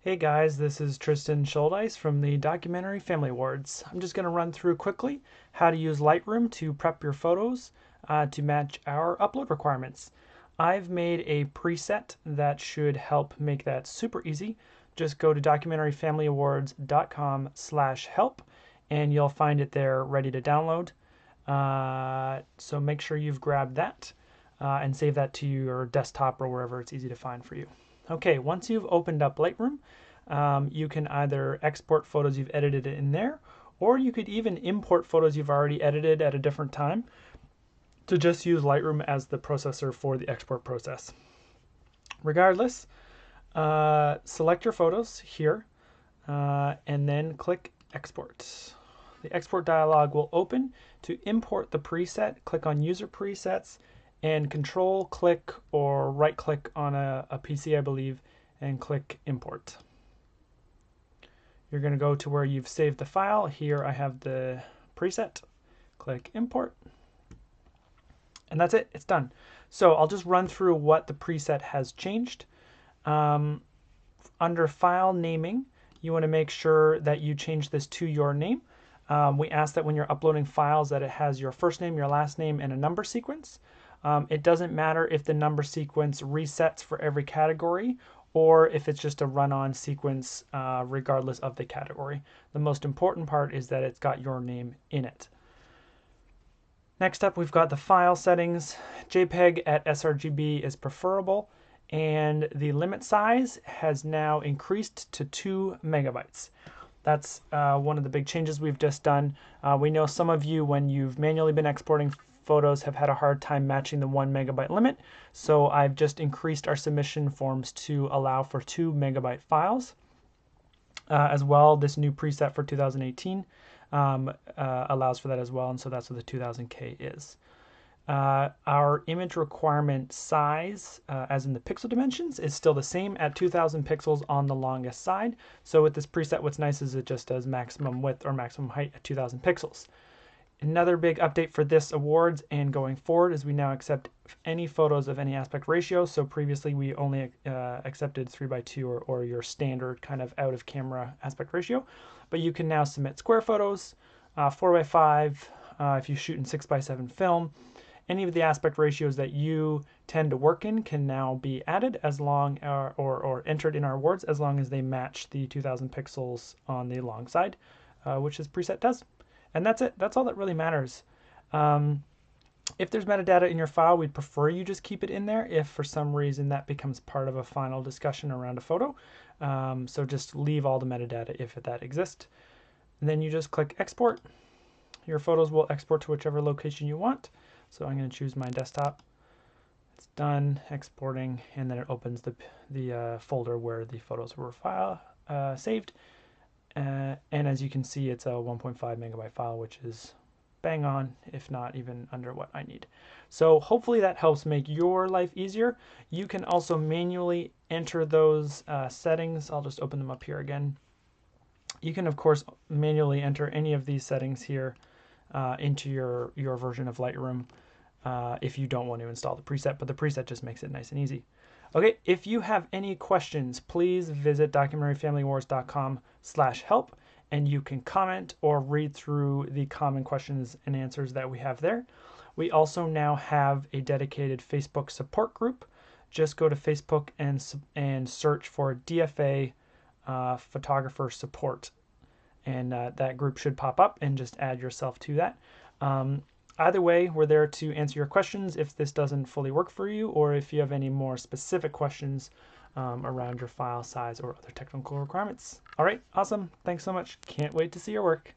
Hey guys, this is Tristan Schuldeis from the Documentary Family Awards. I'm just going to run through quickly how to use Lightroom to prep your photos to match our upload requirements. I've made a preset that should help make that super easy. Just go to documentaryfamilyawards.com/help and you'll find it there ready to download. So make sure you've grabbed that and save that to your desktop or wherever it's easy to find for you. Okay, once you've opened up Lightroom, you can either export photos you've edited in there, or you could even import photos you've already edited at a different time to just use Lightroom as the processor for the export process. Regardless, select your photos here and then click Export. The export dialog will open. To import the preset, click on User Presets and Control click or right click on a PC, I believe, and click Import. You're going to go to where you've saved the file. Here I have the preset. Click Import. And that's it. It's done. So I'll just run through what the preset has changed. Under File Naming, you want to make sure that you change this to your name. We ask that when you're uploading files that it has your first name, your last name, and a number sequence. It doesn't matter if the number sequence resets for every category or if it's just a run-on sequence regardless of the category. The most important part is that it's got your name in it. Next up, we've got the file settings. JPEG at sRGB is preferable, and the limit size has now increased to 2 megabytes. That's one of the big changes we've just done. We know some of you, when you've manually been exporting photos, have had a hard time matching the 1 megabyte limit. So I've just increased our submission forms to allow for 2 megabyte files. As well, this new preset for 2018 allows for that as well, and so that's what the 2000K is. Our image requirement size, as in the pixel dimensions, is still the same at 2000 pixels on the longest side. So with this preset, what's nice is it just does maximum width or maximum height at 2000 pixels. Another big update for this awards and going forward is we now accept any photos of any aspect ratio. So previously we only accepted 3:2 or your standard kind of out of camera aspect ratio, but you can now submit square photos, 4:5, if you shoot in 6:7 film. Any of the aspect ratios that you tend to work in can now be added as long or entered in our awards as long as they match the 2000 pixels on the long side, which this preset does. And that's it. That's all that really matters. If there's metadata in your file, we'd prefer you just keep it in there if for some reason that becomes part of a final discussion around a photo. So just leave all the metadata if that exists. And then you just click export. Your photos will export to whichever location you want. So I'm going to choose my desktop. It's done exporting, and then it opens the folder where the photos were saved. And as you can see, it's a 1.5 megabyte file, which is bang on, if not even under what I need. So hopefully that helps make your life easier. You can also manually enter those settings. I'll just open them up here again. You can, of course, manually enter any of these settings here into your version of Lightroom if you don't want to install the preset, but the preset just makes it nice and easy. Okay, if you have any questions, please visit documentaryfamilyawards.com/help, and you can comment or read through the common questions and answers that we have there. We also now have a dedicated Facebook support group. Just go to Facebook and search for DFA photographer support, and that group should pop up, and just add yourself to that. Either way, we're there to answer your questions if this doesn't fully work for you, or if you have any more specific questions around your file size or other technical requirements. All right, awesome. Thanks so much. Can't wait to see your work.